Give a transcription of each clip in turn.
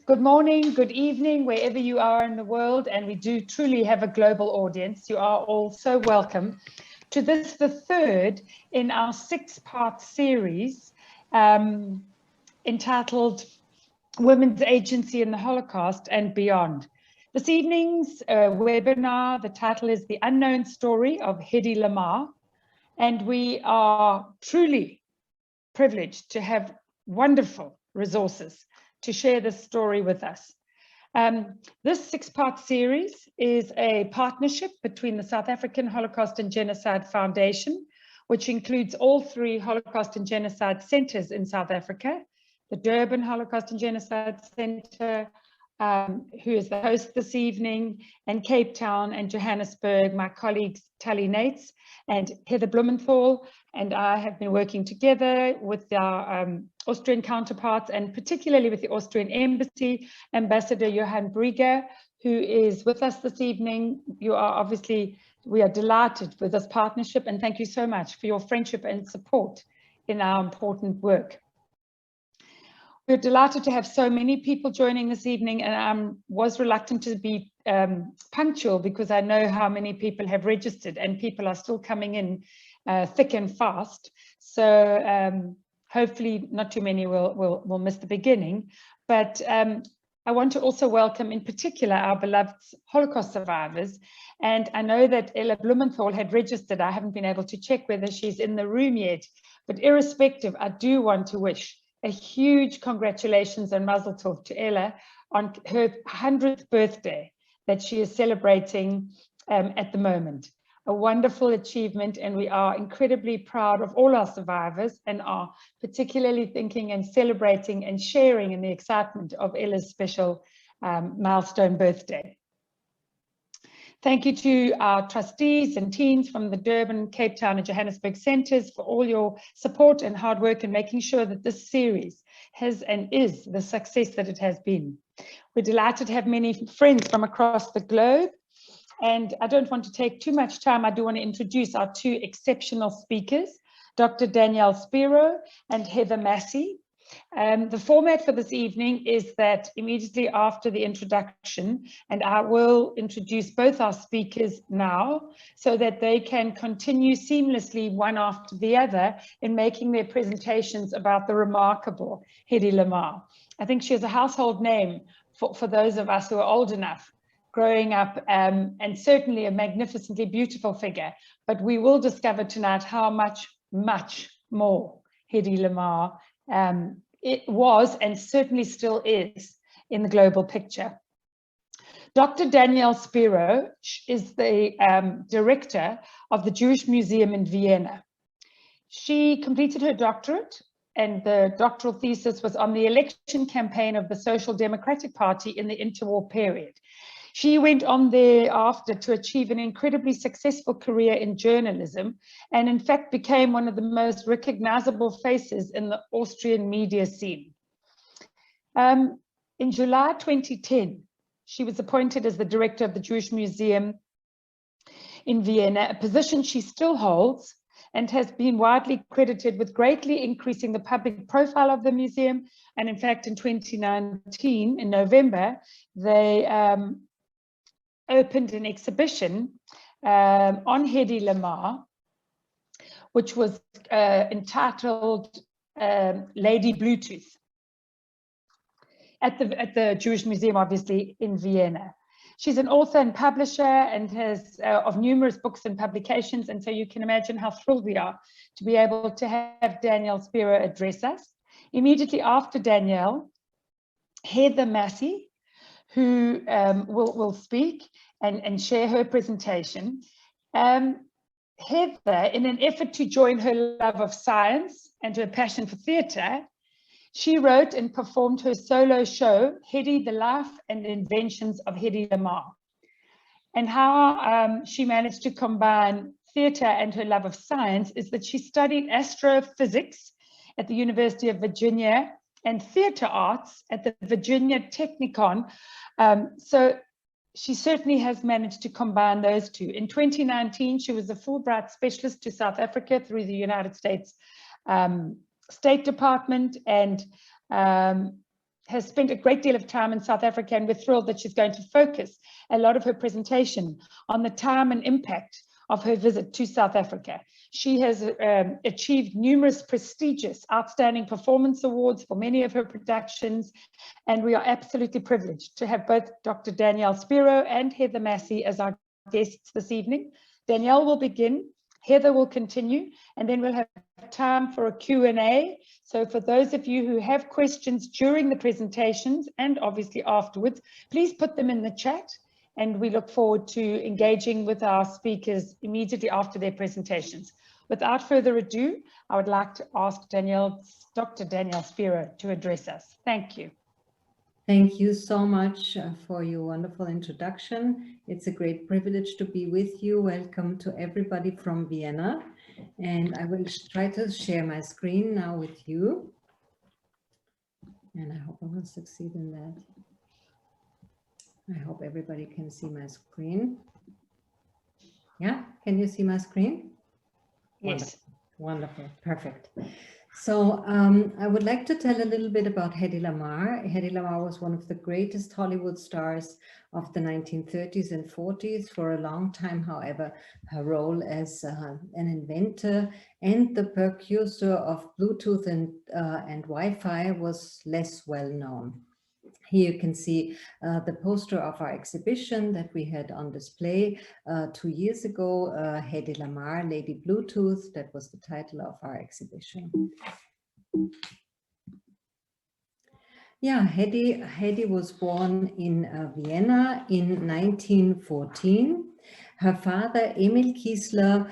Good morning, good evening, wherever you are in the world, and we do truly have a global audience. You are all so welcome to this, the third in our six-part series entitled Women's Agency in the Holocaust and Beyond. This evening's webinar, the title is The Unknown Story of Hedy Lamarr, and we are truly privileged to have wonderful resources to share this story with us. This six-part series is a partnership between the South African Holocaust and Genocide Foundation, which includes all three Holocaust and Genocide centers in South Africa, the Durban Holocaust and Genocide Centre, who is the host this evening, and Cape Town and Johannesburg. My colleagues Tally Nates and Heather Blumenthal and I have been working together with our Austrian counterparts, and particularly with the Austrian Embassy, Ambassador Johann Brieger, who is with us this evening. We are delighted with this partnership, and thank you so much for your friendship and support in our important work. We're delighted to have so many people joining this evening, and I was reluctant to be punctual because I know how many people have registered and people are still coming in thick and fast. So hopefully not too many will miss the beginning. But I want to also welcome in particular our beloved Holocaust survivors. And I know that Ella Blumenthal had registered. I haven't been able to check whether she's in the room yet, but irrespective, I do want to wish a huge congratulations and mazel tov to Ella on her 100th birthday that she is celebrating at the moment. A wonderful achievement, and we are incredibly proud of all our survivors and are particularly thinking and celebrating and sharing in the excitement of Ella's special milestone birthday. Thank you to our trustees and teams from the Durban, Cape Town and Johannesburg centres for all your support and hard work in making sure that this series has and is the success that it has been. We're delighted to have many friends from across the globe, and I don't want to take too much time. I do want to introduce our two exceptional speakers, Dr. Danielle Spera and Heather Massie. The format for this evening is that immediately after the introduction, and I will introduce both our speakers now so that they can continue seamlessly one after the other in making their presentations about the remarkable Hedy Lamarr. I think she is a household name for those of us who are old enough growing up, and certainly a magnificently beautiful figure. But we will discover tonight how much more Hedy Lamarr it was and certainly still is in the global picture. Dr. Danielle Spera is the director of the Jewish Museum in Vienna. She completed her doctorate, and the doctoral thesis was on the election campaign of the Social Democratic Party in the interwar period. She went on thereafter to achieve an incredibly successful career in journalism, and in fact became one of the most recognizable faces in the Austrian media scene. In July 2010, she was appointed as the director of the Jewish Museum in Vienna, a position she still holds and has been widely credited with greatly increasing the public profile of the museum. And in fact, in 2019, in November, they opened an exhibition on Hedy Lamarr, which was entitled Lady Bluetooth at the Jewish Museum, obviously, in Vienna. She's an author and publisher and has of numerous books and publications, and so you can imagine how thrilled we are to be able to have Danielle Spera address us. Immediately after Danielle, Heather Massie, who will speak and share her presentation. Heather, in an effort to join her love of science and her passion for theatre, she wrote and performed her solo show, Hedy, the Life and Inventions of Hedy Lamarr. And how she managed to combine theatre and her love of science is that she studied astrophysics at the University of Virginia and theatre arts at the Virginia Technicon. So she certainly has managed to combine those two. In 2019, she was a Fulbright specialist to South Africa through the United States State Department, and has spent a great deal of time in South Africa, and we're thrilled that she's going to focus a lot of her presentation on the time and impact of her visit to South Africa. She has achieved numerous prestigious outstanding performance awards for many of her productions, and we are absolutely privileged to have both Dr. Danielle Spera and Heather Massie as our guests this evening. Danielle will begin, Heather will continue, and then we'll have time for a Q&A. So for those of you who have questions during the presentations and obviously afterwards, please put them in the chat, and we look forward to engaging with our speakers immediately after their presentations. Without further ado, I would like to ask Dr. Danielle Spera to address us. Thank you. Thank you so much for your wonderful introduction. It's a great privilege to be with you. Welcome to everybody from Vienna. And I will try to share my screen now with you. And I hope I will succeed in that. I hope everybody can see my screen. Yeah, can you see my screen? Yes. Wonderful, perfect. So I would like to tell a little bit about Hedy Lamarr. Hedy Lamarr was one of the greatest Hollywood stars of the 1930s and 40s. For a long time, however, her role as an inventor and the precursor of Bluetooth and Wi-Fi was less well known. Here you can see the poster of our exhibition that we had on display 2 years ago, Hedy Lamarr, Lady Bluetooth. That was the title of our exhibition. Yeah, Hedy was born in Vienna in 1914. Her father, Emil Kiesler,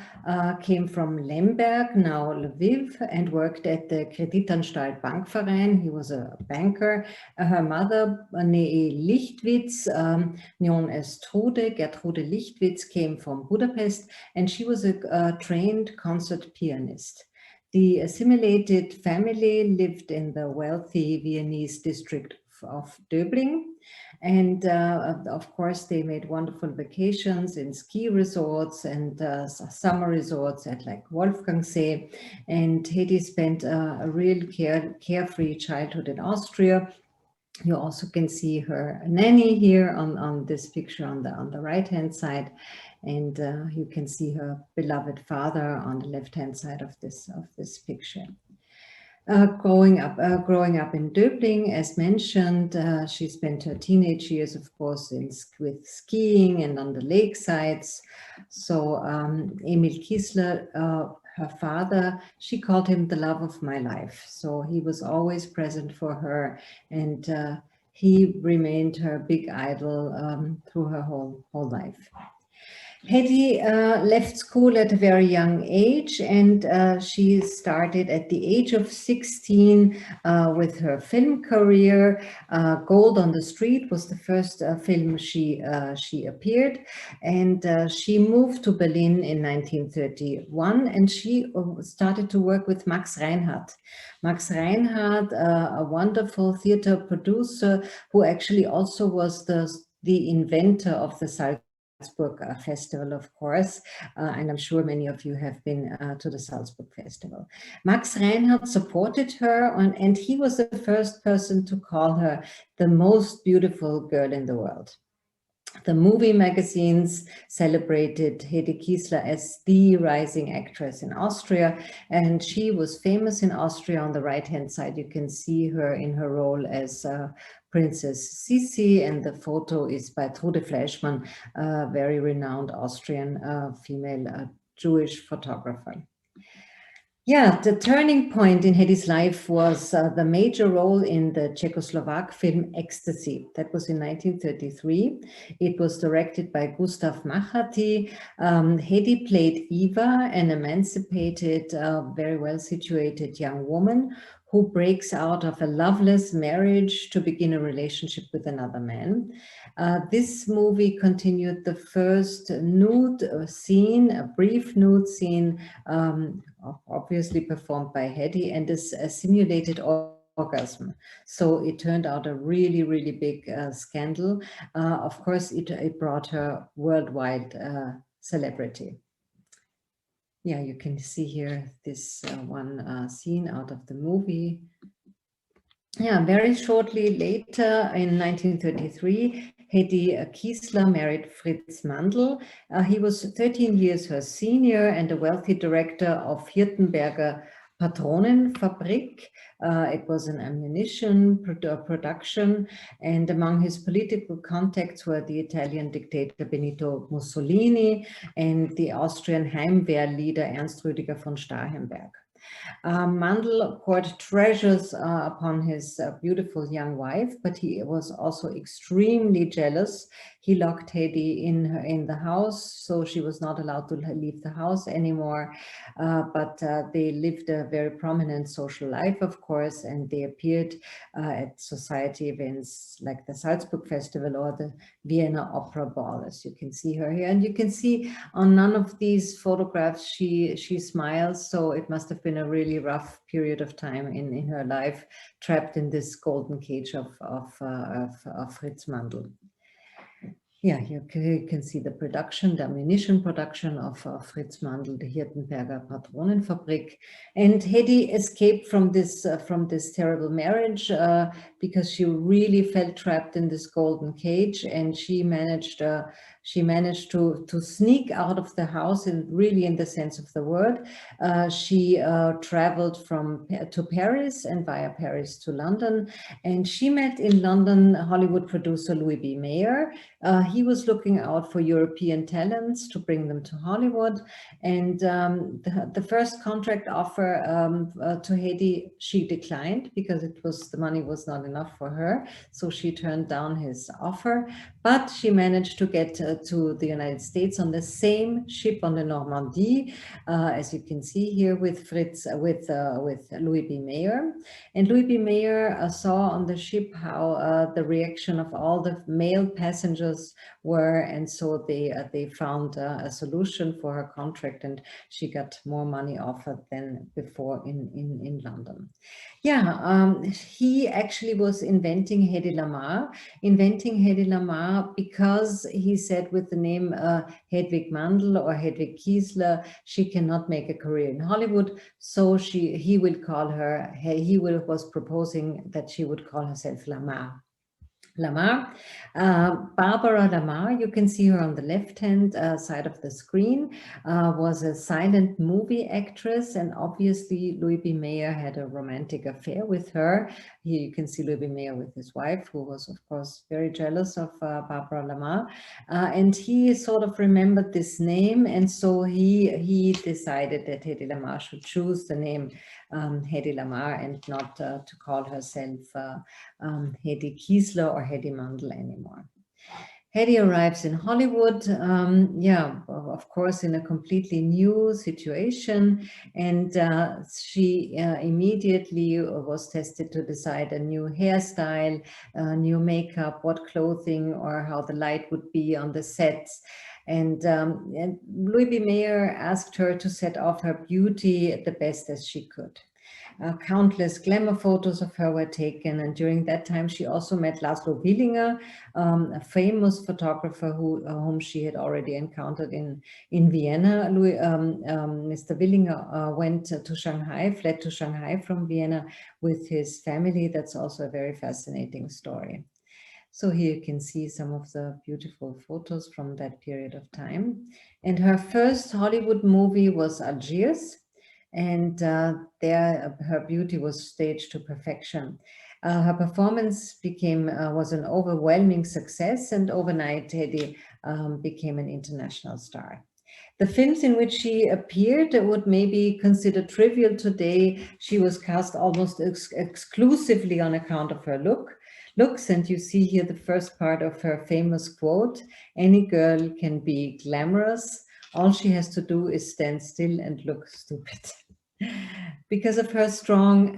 came from Lemberg, now Lviv, and worked at the Kreditanstalt Bankverein. He was a banker. Her mother, Nee Lichtwitz, known as Gertrude Lichtwitz, came from Budapest, and she was a trained concert pianist. The assimilated family lived in the wealthy Viennese district of Döbling. And of course, they made wonderful vacations in ski resorts and summer resorts at like Wolfgangsee. And Hedy spent a real carefree childhood in Austria. You also can see her nanny here on this picture on the right-hand side. And you can see her beloved father on the left-hand side of this picture. Growing up in Döbling, as mentioned, she spent her teenage years, of course, with skiing and on the lakesides. So Emil Kiesler, her father, she called him the love of my life. So he was always present for her, and he remained her big idol through her whole life. Hedy left school at a very young age, and she started at the age of 16 with her film career. Gold on the Street was the first film she appeared, and she moved to Berlin in 1931, and she started to work with Max Reinhardt. Max Reinhardt, a wonderful theater producer who actually also was the inventor of the Salzburg Festival, of course, and I'm sure many of you have been to the Salzburg Festival. Max Reinhardt supported her, and he was the first person to call her the most beautiful girl in the world. The movie magazines celebrated Hedy Kiesler as the rising actress in Austria, and she was famous in Austria. On the right-hand side, you can see her in her role as Princess Sisi, and the photo is by Trude Fleischmann, a very renowned Austrian female Jewish photographer. Yeah, the turning point in Hedy's life was the major role in the Czechoslovak film Ecstasy. That was in 1933. It was directed by Gustav Machaty. Hedy played Eva, an emancipated, very well-situated young woman who breaks out of a loveless marriage to begin a relationship with another man. This movie continued the first nude scene, a brief nude scene, obviously performed by Hedy, and is a simulated orgasm. So it turned out a really, really big scandal. Of course, it brought her worldwide celebrity. Yeah, you can see here this one scene out of the movie. Yeah, very shortly later, in 1933, Hedy Kiesler married Fritz Mandl. He was 13 years her senior and a wealthy director of Hirtenberger Patronenfabrik. It was an ammunition production, and among his political contacts were the Italian dictator Benito Mussolini and the Austrian Heimwehr leader Ernst Rüdiger von Starhemberg. Mandl poured treasures upon his beautiful young wife, but he was also extremely jealous. He locked Hedy in the house, so she was not allowed to leave the house anymore. But they lived a very prominent social life, of course, and they appeared at society events like the Salzburg Festival or the Vienna Opera Ball, as you can see her here. And you can see on none of these photographs she smiles, so it must have been a really rough period of time in her life, trapped in this golden cage of Fritz Mandl. Yeah, you can see the production, the ammunition production of Fritz Mandl, the Hirtenberger Patronenfabrik. And Hedy escaped from this terrible marriage because she really felt trapped in this golden cage, and she managed to sneak out of the house, and really in the sense of the word. She traveled to Paris and via Paris to London, and she met in London Hollywood producer Louis B. Mayer. He was looking out for European talents to bring them to Hollywood, and the first contract offer to Hedy she declined because the money was not enough for her, so she turned down his offer. But she managed to get to the United States on the same ship on the Normandie, as you can see here with Louis B. Mayer. And Louis B. Mayer saw on the ship how the reaction of all the male passengers were, and so they found a solution for her contract, and she got more money offered than before in London. Yeah, he actually was inventing Hedy Lamarr because he said with the name Hedwig Mandl or Hedwig Kiesler, she cannot make a career in Hollywood, so he was proposing that she would call herself Lamarr. Barbara Lamarr, you can see her on the left-hand side of the screen, was a silent movie actress, and obviously Louis B. Mayer had a romantic affair with her. Here you can see Louis B. Mayer with his wife, who was of course very jealous of Barbara Lamarr, and he sort of remembered this name, and so he decided that Hedy Lamarr should choose the name Hedy Lamarr and not to call herself Hedy Kiesler or Hedy Mandl anymore. Hedy arrives in Hollywood, of course, in a completely new situation, and she immediately was tested to decide a new hairstyle, new makeup, what clothing or how the light would be on the sets. And Louis B. Mayer asked her to set off her beauty the best as she could. Countless glamour photos of her were taken, and during that time she also met Laszlo Willinger, a famous photographer whom she had already encountered in Vienna. Mr. Willinger went to Shanghai, fled to Shanghai from Vienna with his family. That's also a very fascinating story. So here you can see some of the beautiful photos from that period of time. And her first Hollywood movie was Algiers, and there her beauty was staged to perfection. Her performance was an overwhelming success, and overnight Hedy became an international star. The films in which she appeared would maybe consider trivial today. She was cast almost exclusively on account of her looks, and you see here the first part of her famous quote: "Any girl can be glamorous. All she has to do is stand still and look stupid." Because of her strong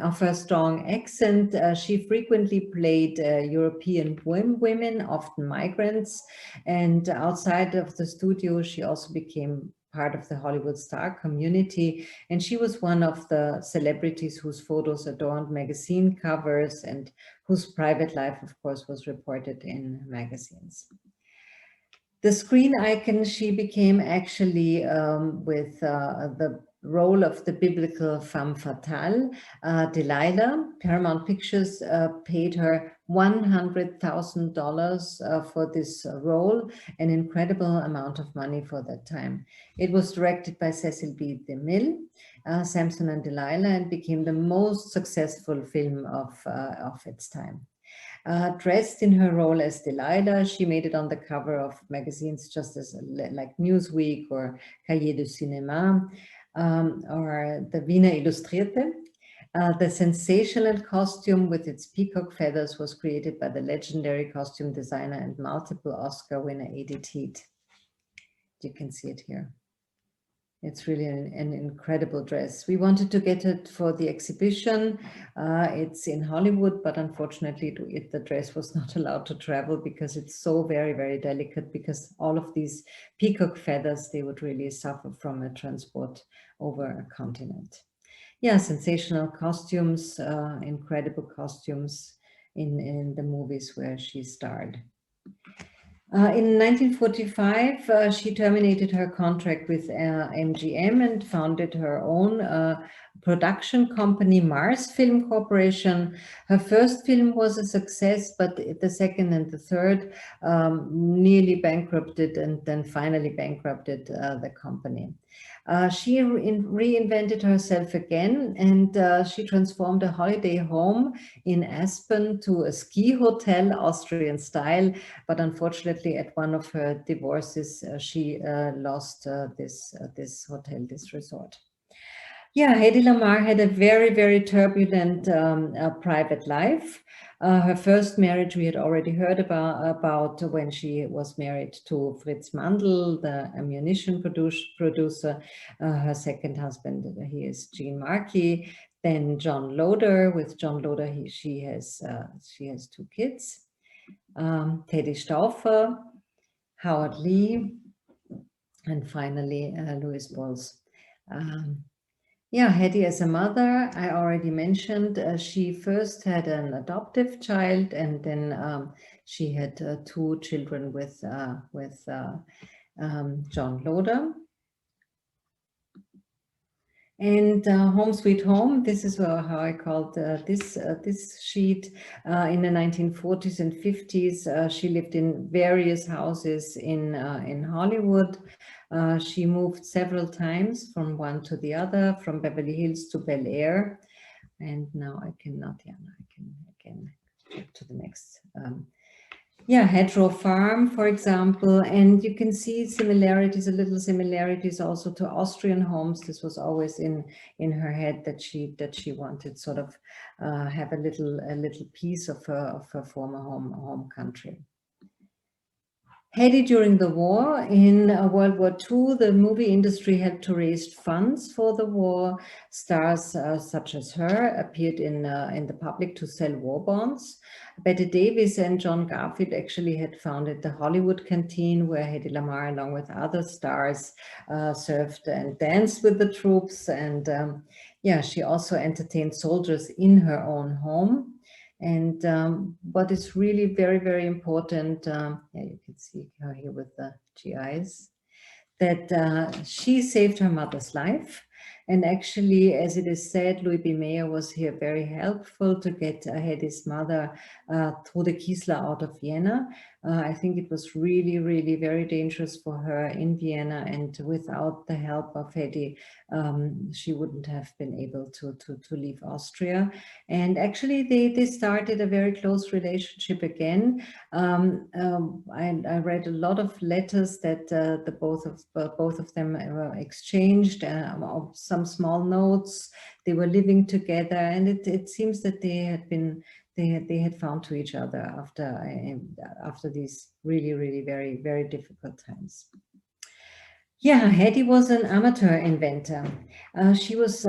accent, she frequently played European women, often migrants, and outside of the studio, she also became part of the Hollywood star community, and she was one of the celebrities whose photos adorned magazine covers and whose private life, of course, was reported in magazines. The screen icon she became actually with the role of the biblical femme fatale, Delilah. Paramount Pictures paid her $100,000 for this role, an incredible amount of money for that time. It was directed by Cecil B. DeMille, Samson and Delilah, and became the most successful film of its time. Dressed in her role as Delilah, she made it on the cover of magazines just as like Newsweek or Cahiers du Cinéma, or the Wiener Illustrierte. The sensational costume with its peacock feathers was created by the legendary costume designer and multiple Oscar winner Edith Heath. You can see it here. It's really an incredible dress. We wanted to get it for the exhibition. It's in Hollywood, but unfortunately the dress was not allowed to travel because it's so very, very delicate, because all of these peacock feathers, they would really suffer from a transport over a continent. Yeah, sensational costumes, incredible costumes in the movies where she starred. In 1945, she terminated her contract with MGM and founded her own production company, Mars Film Corporation. Her first film was a success, but the second and the third nearly bankrupted and then finally bankrupted the company. She reinvented herself again, and she transformed a holiday home in Aspen to a ski hotel, Austrian style. But unfortunately, at one of her divorces, she lost this hotel, this resort. Yeah, Hedy Lamarr had a very, very turbulent private life. Her first marriage we had already heard about when she was married to Fritz Mandl, the ammunition producer. Her second husband, he is Gene Markey. Then John Loder. With John Loder, she has 2 kids. Teddy Stauffer, Howard Lee, and finally Louis Balls. Yeah, Hedy as a mother, I already mentioned, she first had an adoptive child, and then she had 2 children with John Loder. And Home Sweet Home, this is how I called this sheet. In the 1940s and 50s, she lived in various houses in Hollywood. She moved several times from one to the other, from Beverly Hills to Bel Air. And now I cannot, I can again get to the next. Yeah, Hedgerow Farm, for example, and you can see similarities, little similarities also to Austrian homes. This was always in her head that she wanted sort of have a little piece of her former home country. Hedy during the war. In World War II, the movie industry had to raise funds for the war. Stars such as her appeared in the public to sell war bonds. Bette Davis and John Garfield actually had founded the Hollywood Canteen, where Hedy Lamarr, along with other stars, served and danced with the troops. And yeah, she also entertained soldiers in her own home. And what is really very, very important, yeah, you can see her here with the GIs, that she saved her mother's life. And actually, as it is said, Louis B. Mayer was here very helpful to get Hedy's mother through the Kiesler out of Vienna. I think it was really, really very dangerous for her in Vienna, and without the help of Hedy, she wouldn't have been able to leave Austria. And actually, they started a very close relationship again. I read a lot of letters that both of them exchanged, some small notes. They were living together, and it seems that they had found to each other after these really, really very, very difficult times. Yeah, Hedy was an amateur inventor. She was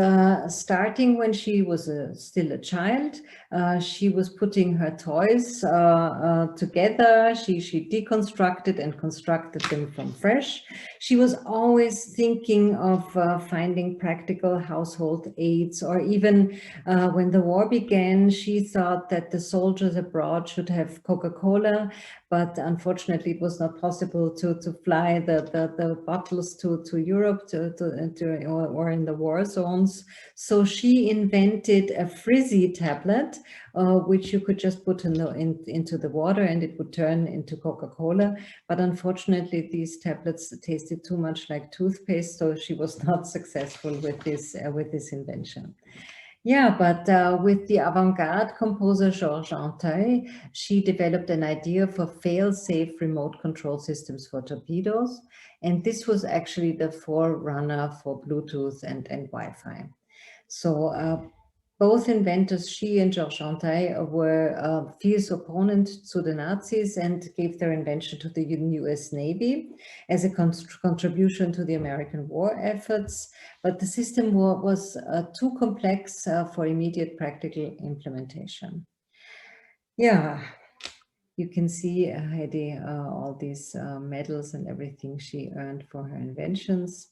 starting when she was still a child. She was putting her toys together. She deconstructed and constructed them from fresh. She was always thinking of finding practical household aids, or even when the war began, she thought that the soldiers abroad should have Coca-Cola, but unfortunately it was not possible to fly the bottles to Europe or in the war zones. So she invented a frizzy tablet, which you could just put into the water and it would turn into Coca-Cola. But unfortunately, these tablets tasted too much like toothpaste, so she was not successful with this invention. Yeah, but with the avant-garde composer Georges Anteuil, she developed an idea for fail-safe remote control systems for torpedoes. And this was actually the forerunner for Bluetooth and Wi-Fi. So both inventors, she and Georges Anteuil, were fierce opponents to the Nazis and gave their invention to the US Navy as a contribution to the American war efforts. But the system was too complex for immediate practical implementation. Yeah, you can see Hedy, all these medals and everything she earned for her inventions.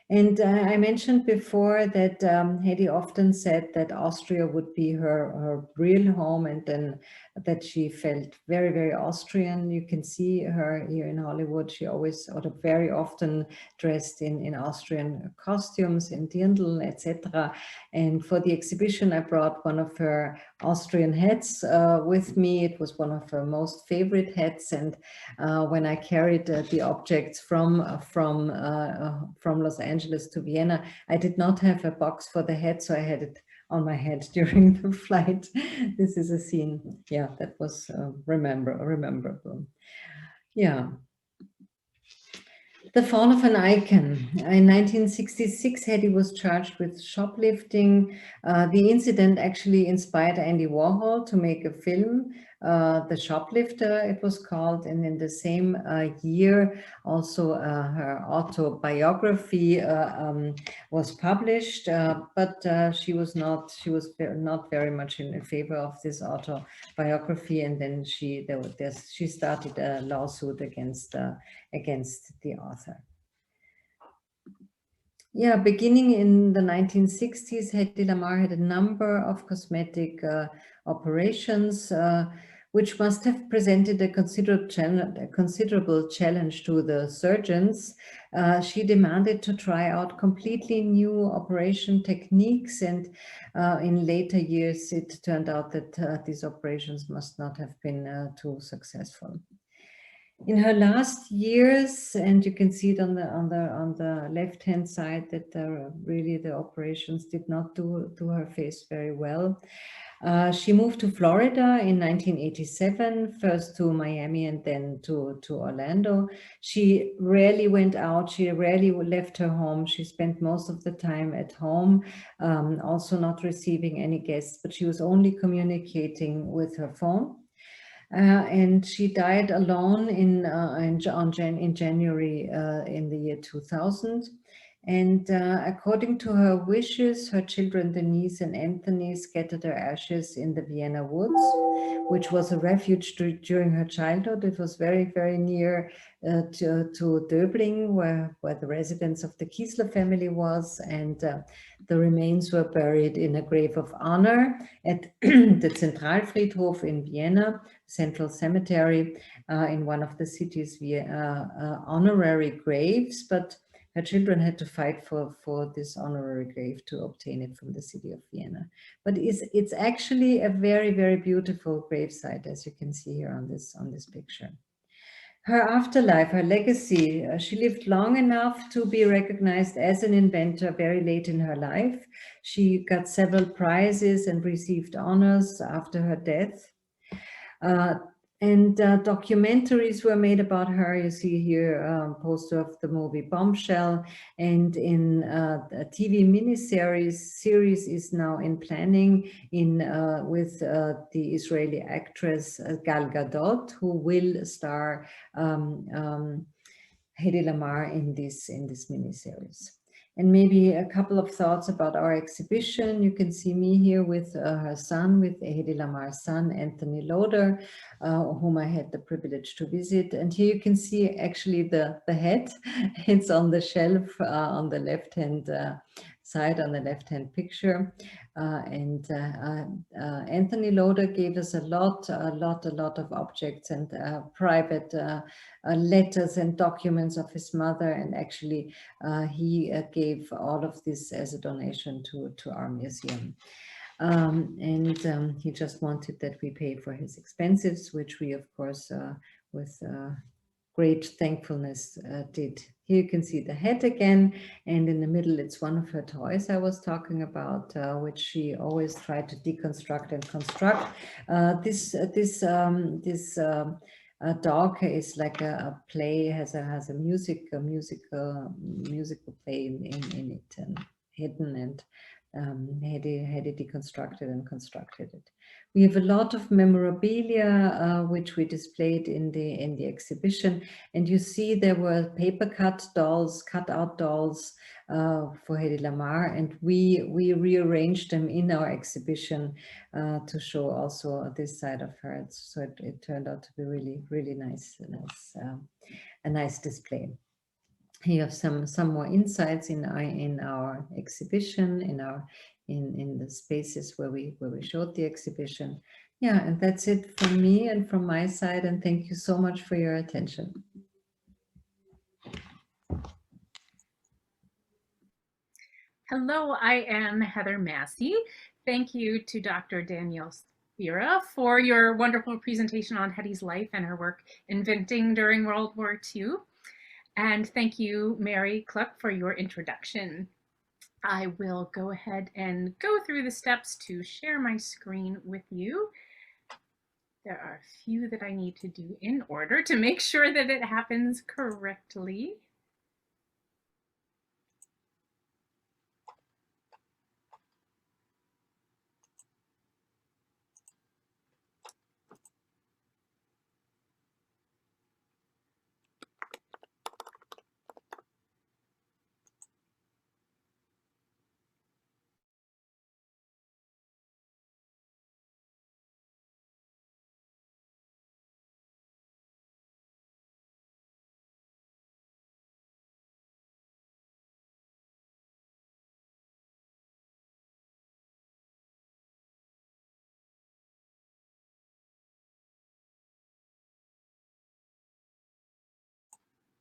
And I mentioned before that Hedy often said that Austria would be her real home, and then that she felt very, very Austrian. You can see her here in Hollywood. She always, or very often, dressed in Austrian costumes, in dirndl, etc. And for the exhibition, I brought one of her Austrian hats with me. It was one of her most favorite hats, and when I carried the objects from Los Angeles to Vienna, I did not have a box for the hat, so I had it on my head during the flight. This is a scene, yeah, that was rememberable. Yeah. The fall of an icon. In 1966, Hedy was charged with shoplifting. The incident actually inspired Andy Warhol to make a film, The Shoplifter, it was called. And in the same year, also her autobiography was published, but she was not very much in favor of this autobiography. And then she started a lawsuit against the author. Yeah, beginning in the 1960s, Hedy Lamarr had a number of cosmetic operations, which must have presented a considerable challenge to the surgeons. She demanded to try out completely new operation techniques, and in later years, it turned out that these operations must not have been too successful. In her last years, and you can see it on the left-hand side, that really the operations did not do her face very well. She moved to Florida in 1987, first to Miami and then to Orlando. She rarely went out. She rarely left her home. She spent most of the time at home, also not receiving any guests, but she was only communicating with her phone. And she died alone in January in the year 2000. And according to her wishes, her children Denise and Anthony scattered her ashes in the Vienna woods, which was a refuge during her childhood. It was very, very near to Döbling, where the residence of the Kiesler family was, and the remains were buried in a grave of honor at the Zentralfriedhof in Vienna, Central Cemetery, in one of the city's honorary graves, but her children had to fight for this honorary grave to obtain it from the city of Vienna. But it's actually a very, very beautiful gravesite, as you can see here on this picture. Her afterlife, her legacy, she lived long enough to be recognized as an inventor very late in her life. She got several prizes and received honors after her death. And documentaries were made about her. You see here a poster of the movie Bombshell, and in a TV series is now in planning with the Israeli actress Gal Gadot, who will star Hedy Lamarr in this miniseries. And maybe a couple of thoughts about our exhibition. You can see me here with her son, with Hedy Lamarr's son, Anthony Loader, whom I had the privilege to visit. And here you can see actually the head. It's on the shelf on the left-hand side, on the left-hand picture. Anthony Loader gave us a lot of objects and private letters and documents of his mother, and actually he gave all of this as a donation to our museum. He just wanted that we pay for his expenses, which we, of course, with great thankfulness did. Here you can see the head again, and in the middle it's one of her toys I was talking about, which she always tried to deconstruct and construct. This dog is like a play, has a musical play in it, and hidden, and Hedy deconstructed and constructed it. We have a lot of memorabilia which we displayed in the exhibition, and you see there were paper cut dolls, cut out dolls for Hedy Lamarr, and we rearranged them in our exhibition to show also this side of her. So it turned out to be really nice, a nice display. You have some more insights in our exhibition, in the spaces where we showed the exhibition. Yeah, and that's it from me and from my side, and thank you so much for your attention. Hello, I am Heather Massie. Thank you to Dr. Danielle Spera for your wonderful presentation on Hedy's life and her work inventing during World War II. And thank you, Mary Cluck, for your introduction. I will go ahead and go through the steps to share my screen with you. There are a few that I need to do in order to make sure that it happens correctly.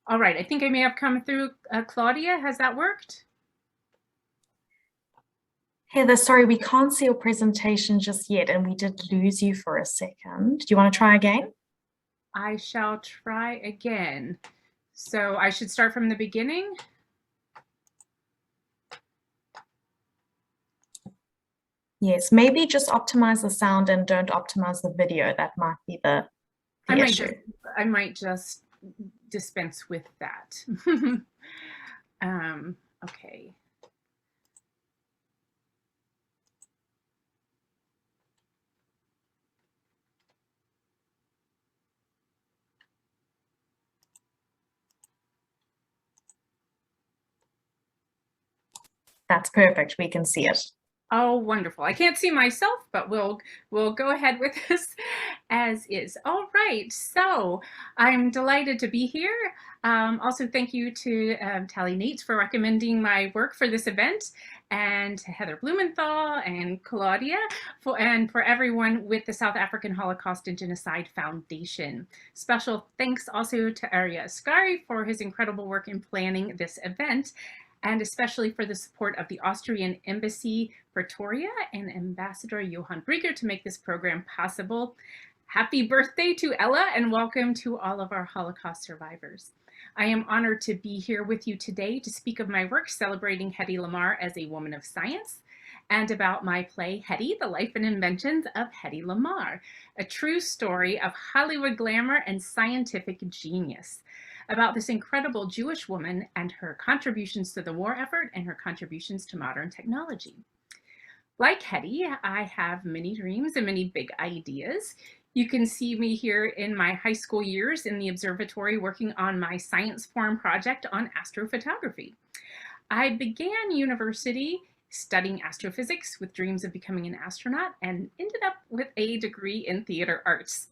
All right, I think I may have come through. Claudia, has that worked? Heather, sorry, we can't see your presentation just yet, and we did lose you for a second. Do you want to try again? I shall try again. So I should start from the beginning. Yes, maybe just optimize the sound and don't optimize the video. That might be the issue. I might just dispense with that. Okay. That's perfect. We can see it. Oh, wonderful. I can't see myself, but we'll go ahead with this as is. All right, so I'm delighted to be here. Also, thank you to Tally Nates for recommending my work for this event, and to Heather Blumenthal and Claudia, and for everyone with the South African Holocaust and Genocide Foundation. Special thanks also to Arya Ascari for his incredible work in planning this event, and especially for the support of the Austrian Embassy, Pretoria, and Ambassador Johann Brieger to make this program possible. Happy birthday to Ella, and welcome to all of our Holocaust survivors. I am honored to be here with you today to speak of my work celebrating Hedy Lamarr as a woman of science, and about my play Hedy, The Life and Inventions of Hedy Lamarr, a true story of Hollywood glamour and scientific genius, about this incredible Jewish woman and her contributions to the war effort and her contributions to modern technology. Like Hedy, I have many dreams and many big ideas. You can see me here in my high school years in the observatory working on my science forum project on astrophotography. I began university studying astrophysics with dreams of becoming an astronaut and ended up with a degree in theater arts.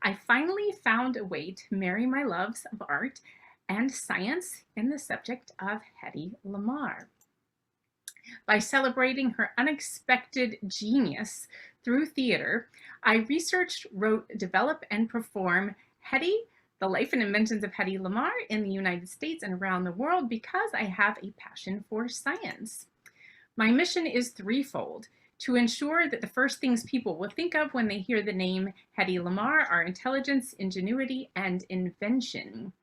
I finally found a way to marry my loves of art and science in the subject of Hedy Lamarr. By celebrating her unexpected genius through theater, I researched, wrote, developed, and performed Hedy, the life and inventions of Hedy Lamarr in the United States and around the world because I have a passion for science. My mission is threefold: to ensure that the first things people will think of when they hear the name Hedy Lamarr are intelligence, ingenuity, and invention;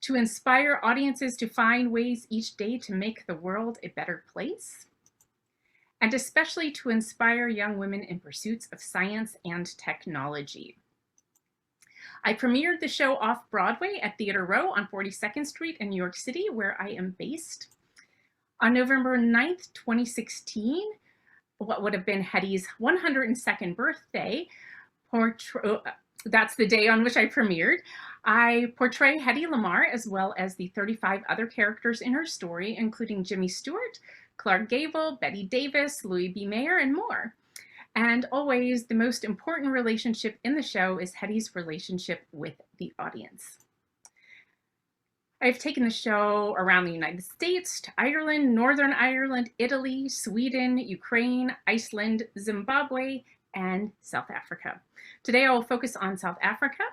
to inspire audiences to find ways each day to make the world a better place; and especially to inspire young women in pursuits of science and technology. I premiered the show off-Broadway at Theater Row on 42nd Street in New York City, where I am based. On November 9th, 2016, what would have been Hedy's 102nd birthday, that's the day on which I premiered, I portray Hedy Lamarr as well as the 35 other characters in her story, including Jimmy Stewart, Clark Gable, Betty Davis, Louis B. Mayer, and more. And always, the most important relationship in the show is Hedy's relationship with the audience. I've taken the show around the United States, to Ireland, Northern Ireland, Italy, Sweden, Ukraine, Iceland, Zimbabwe, and South Africa. Today I will focus on South Africa,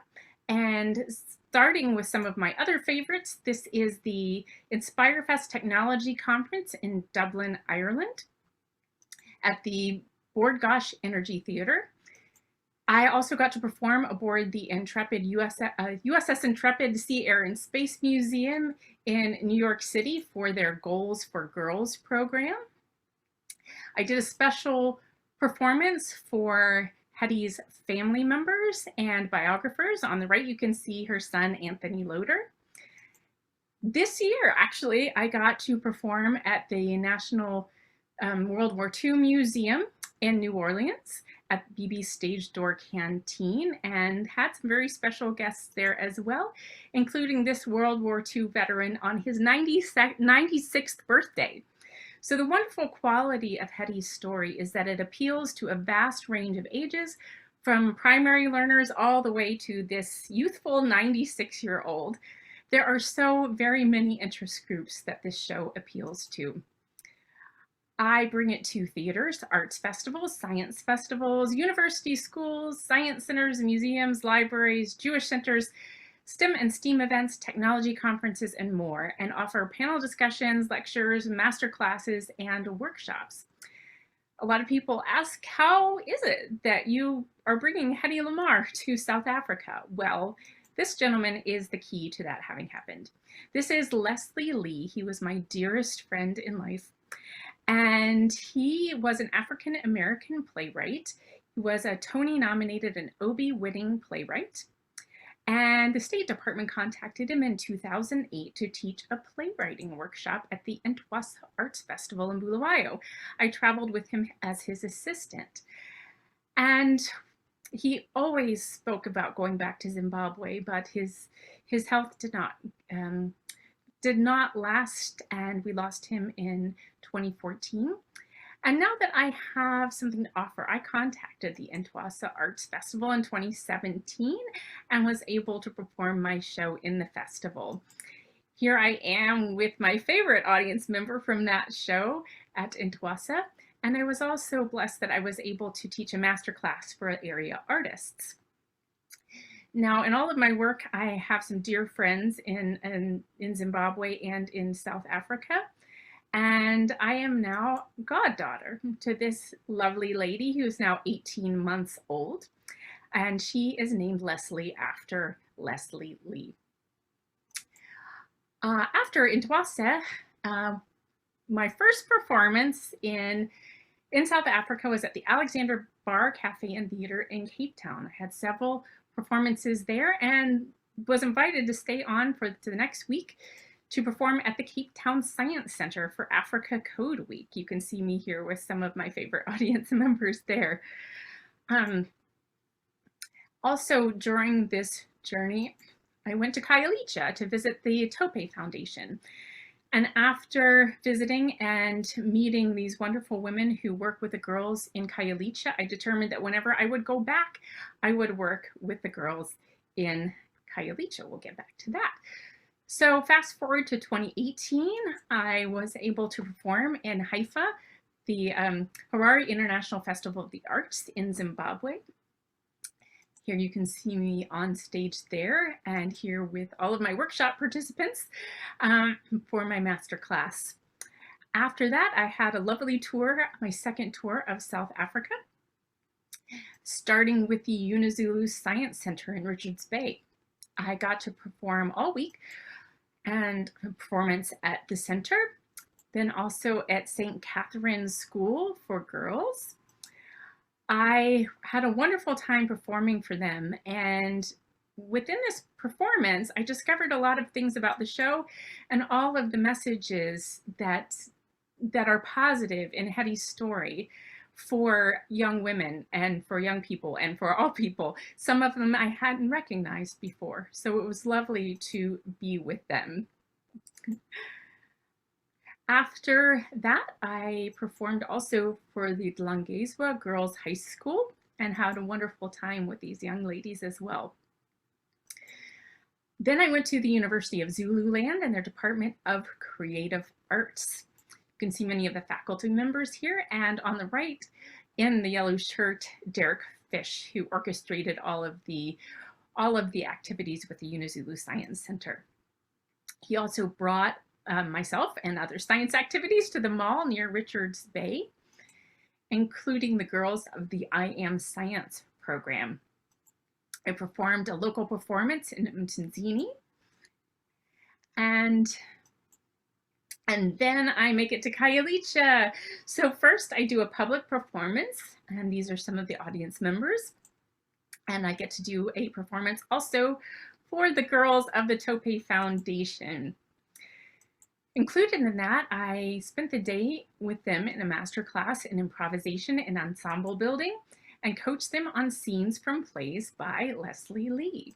and starting with some of my other favorites, this is the InspireFest Technology Conference in Dublin, Ireland at the Bord Gáis Energy Theatre. I also got to perform aboard the Intrepid USS Intrepid Sea, Air, and Space Museum in New York City for their Goals for Girls program. I did a special performance for Hedy's family members and biographers. On the right, you can see her son, Anthony Loder. This year, actually, I got to perform at the National World War II Museum in New Orleans at BB's Stage Door Canteen, and had some very special guests there as well, including this World War II veteran on his 96th birthday. So the wonderful quality of Hedy's story is that it appeals to a vast range of ages, from primary learners all the way to this youthful 96-year-old. There are so very many interest groups that this show appeals to. I bring it to theaters, arts festivals, science festivals, university schools, science centers, museums, libraries, Jewish centers, STEM and STEAM events, technology conferences, and more, and offer panel discussions, lectures, master classes, and workshops. A lot of people ask, how is it that you are bringing Hedy Lamarr to South Africa? Well, this gentleman is the key to that having happened. This is Leslie Lee. He was my dearest friend in life. And he was an African-American playwright. He was a Tony-nominated and Obie-winning playwright. And the State Department contacted him in 2008 to teach a playwriting workshop at the Entwas Arts Festival in Bulawayo. I traveled with him as his assistant. And he always spoke about going back to Zimbabwe, but his health did not last, and we lost him in 2014. And now that I have something to offer, I contacted the Entwasa Arts Festival in 2017 and was able to perform my show in the festival. Here I am with my favorite audience member from that show at Entwasa, and I was also blessed that I was able to teach a masterclass for area artists. Now, in all of my work, I have some dear friends in Zimbabwe and in South Africa. And I am now goddaughter to this lovely lady who is now 18 months old. And she is named Leslie after Leslie Lee. After Intwasa, my first performance in South Africa was at the Alexander Bar Cafe and Theater in Cape Town. I had several performances there and was invited to stay on for the next week to perform at the Cape Town Science Center for Africa Code Week. You can see me here with some of my favorite audience members there. Also during this journey, I went to Khayelitsha to visit the Tope Foundation. And after visiting and meeting these wonderful women who work with the girls in Khayelitsha, I determined that whenever I would go back, I would work with the girls in Khayelitsha. We'll get back to that. So fast forward to 2018, I was able to perform in Haifa, the Harare International Festival of the Arts in Zimbabwe. Here you can see me on stage there, and here with all of my workshop participants for my master class. After that, I had a lovely tour, my second tour of South Africa, starting with the UniZulu Science Centre in Richards Bay. I got to perform all week and performance at the center, then also at St. Catherine's School for Girls. I had a wonderful time performing for them, and within this performance, I discovered a lot of things about the show and all of the messages that are positive in Hedy's story for young women and for young people and for all people. Some of them I hadn't recognized before, so it was lovely to be with them. After that, I performed also for the Dlangezwa Girls High School and had a wonderful time with these young ladies as well. Then I went to the University of Zululand and their Department of Creative Arts. You can see many of the faculty members here, and on the right in the yellow shirt, Derek Fish, who orchestrated all of the activities with the UniZulu Science Center. He also brought myself and other science activities to the mall near Richards Bay, including the girls of the I Am Science program. I performed a local performance in Mtunzini, and then I make it to Khayelitsha. So first I do a public performance, and these are some of the audience members, and I get to do a performance also for the girls of the Tope Foundation. Included in that, I spent the day with them in a master class in improvisation and ensemble building and coached them on scenes from plays by Leslie Lee.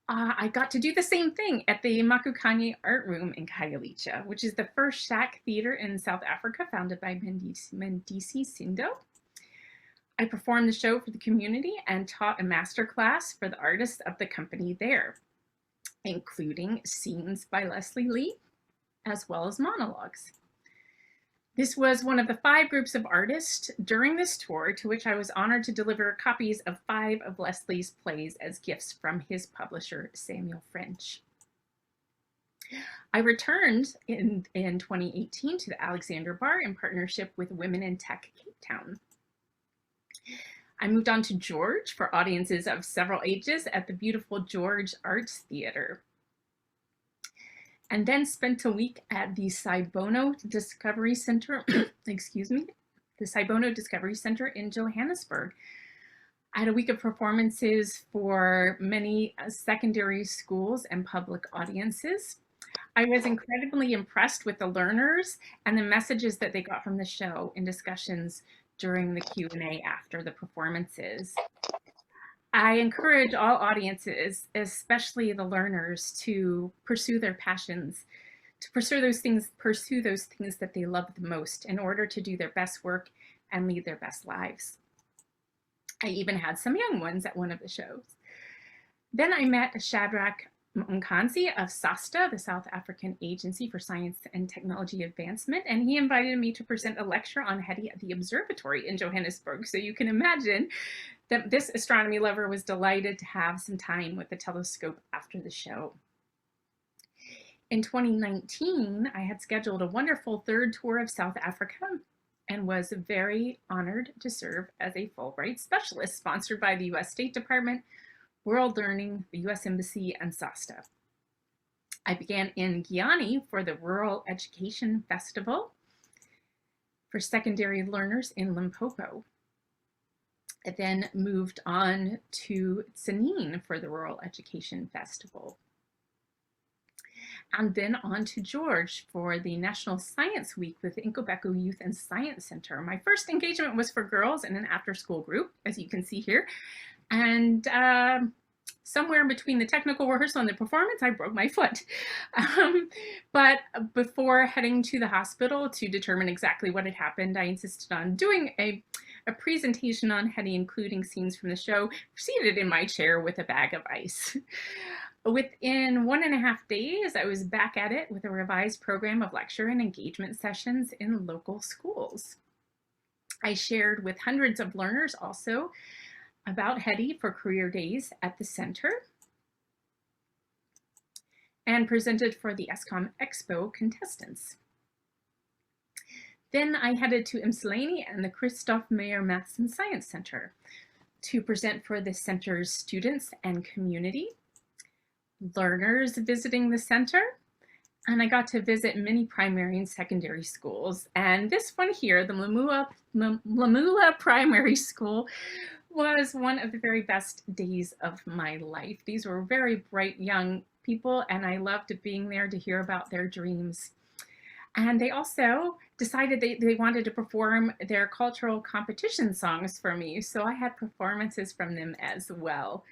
I got to do the same thing at the Makukanye Art Room in Khayelitsha, which is the first shack theater in South Africa founded by Mendisi Sindo. I performed the show for the community and taught a master class for the artists of the company there, including scenes by Leslie Lee, as well as monologues. This was one of the 5 groups of artists during this tour to which I was honored to deliver copies of 5 of Leslie's plays as gifts from his publisher, Samuel French. I returned in 2018 to the Alexander Bar in partnership with Women in Tech Cape Town. I moved on to George for audiences of several ages at the beautiful George Arts Theater, and then spent a week at the Saibono Discovery Center, excuse me, the Saibono Discovery Center in Johannesburg. I had a week of performances for many secondary schools and public audiences. I was incredibly impressed with the learners and the messages that they got from the show in discussions during the Q&A after the performances. I encourage all audiences, especially the learners, to pursue their passions, to pursue those things that they love the most in order to do their best work and lead their best lives. I even had some young ones at one of the shows. Then I met Shadrach Mkanzi of SASTA, the South African Agency for Science and Technology Advancement, and he invited me to present a lecture on Hedy at the observatory in Johannesburg. So you can imagine that this astronomy lover was delighted to have some time with the telescope after the show. In 2019, I had scheduled a wonderful 3rd tour of South Africa and was very honored to serve as a Fulbright specialist sponsored by the US State Department, World Learning, the US Embassy, and SASTA. I began in Giani for the Rural Education Festival for secondary learners in Limpopo. I then moved on to Tsenin for the Rural Education Festival. And then on to George for the National Science Week with the Nkobeko Youth and Science Center. My first engagement was for girls in an after-school group, as you can see here. And somewhere between the technical rehearsal and the performance, I broke my foot. But before heading to the hospital to determine exactly what had happened, I insisted on doing a presentation on Hedy, including scenes from the show, seated in my chair with a bag of ice. Within 1.5 days, I was back at it with a revised program of lecture and engagement sessions in local schools. I shared with hundreds of learners also about Hedy for career days at the center, and presented for the ESCOM Expo contestants. Then I headed to Ypsilanti and the Christoph Meyer Maths and Science Center to present for the center's students and community, learners visiting the center, and I got to visit many primary and secondary schools. And this one here, the Lamula Primary School, was one of the very best days of my life. These were very bright young people, and I loved being there to hear about their dreams. And they also decided they wanted to perform their cultural competition songs for me, so I had performances from them as well.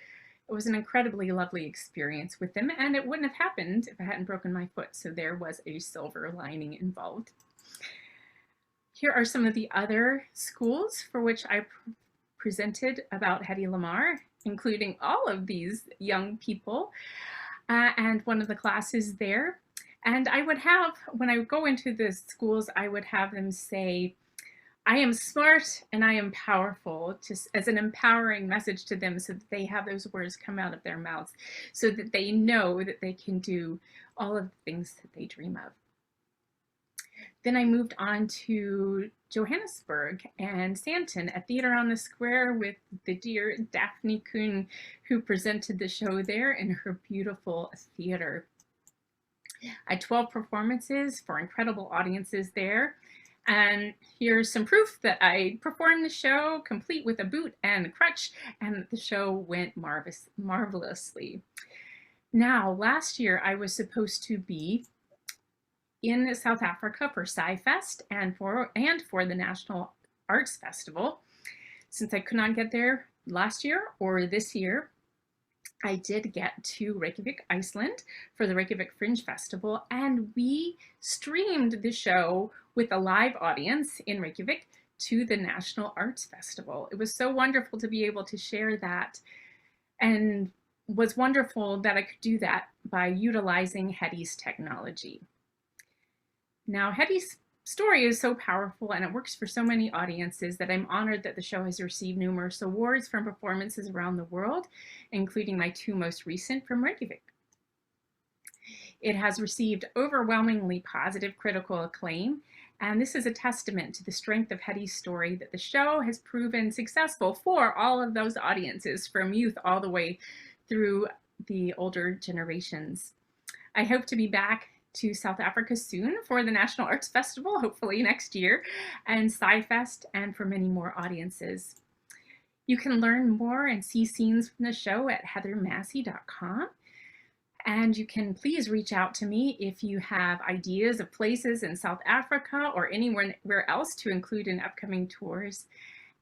It was an incredibly lovely experience with them, and it wouldn't have happened if I hadn't broken my foot, so there was a silver lining involved. Here are some of the other schools for which I presented about Hedy Lamarr, including all of these young people, and one of the classes there. And I would have, when I would go into the schools, I would have them say, I am smart and I am powerful, just as an empowering message to them, so that they have those words come out of their mouths, so that they know that they can do all of the things that they dream of. Then I moved on to Johannesburg and Sandton at Theater on the Square with the dear Daphne Kuhn, who presented the show there in her beautiful theater. I had 12 performances for incredible audiences there. And here's some proof that I performed the show complete with a boot and a crutch, and the show went marvelously. Now, last year I was supposed to be in South Africa for SciFest and for the National Arts Festival. Since I could not get there last year or this year, I did get to Reykjavik, Iceland for the Reykjavik Fringe Festival, and we streamed the show with a live audience in Reykjavik to the National Arts Festival. It was so wonderful to be able to share that, and was wonderful that I could do that by utilizing Hedy's technology. Now, Hedy's story is so powerful and it works for so many audiences that I'm honored that the show has received numerous awards from performances around the world, including my 2 most recent from Reykjavik. It has received overwhelmingly positive critical acclaim, and this is a testament to the strength of Hedy's story, that the show has proven successful for all of those audiences, from youth all the way through the older generations. I hope to be back to South Africa soon for the National Arts Festival, hopefully next year, and SciFest, and for many more audiences. You can learn more and see scenes from the show at heathermassie.com. And you can please reach out to me if you have ideas of places in South Africa or anywhere else to include in upcoming tours.